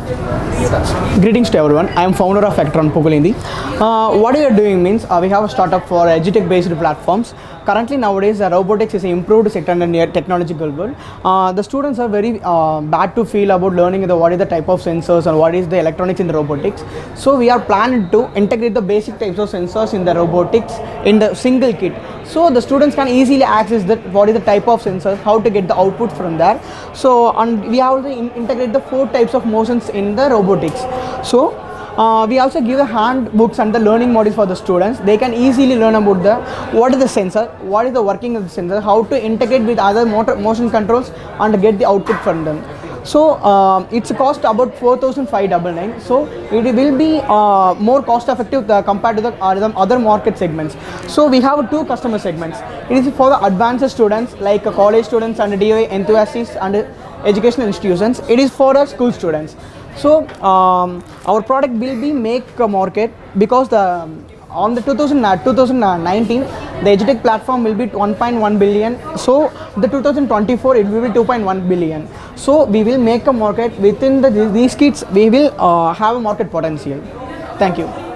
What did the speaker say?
Greetings to everyone. I am founder of Vectron Pukulindi. What we are doing means we have a startup for edutech based platforms. Currently nowadays robotics is an improved sector in the technological world. The students are very bad to feel about learning what is the type of sensors and what is the electronics in the robotics. So we are planning to integrate the basic types of sensors in the robotics in the single kit. So the students can easily access that what is the type of sensors, how to get the output from there. So and we have also integrate the 4 types of motions in the robotics. So we also give the handbooks and the learning modules for the students. They can easily learn about the what is the sensor, what is the working of the sensor, how to integrate with other motion controls and get the output from them. So it's cost about 4,599. So it will be more cost effective compared to the other market segments. So we have 2 customer segments. It is for the advanced students like college students and DOI enthusiasts and educational institutions. It is for the school students. So our product will be make a market because on the 2019 the edutech platform will be 1.1 billion. So the 2024 it will be 2.1 billion. So we will make a market within these kits. We will have a market potential. Thank you.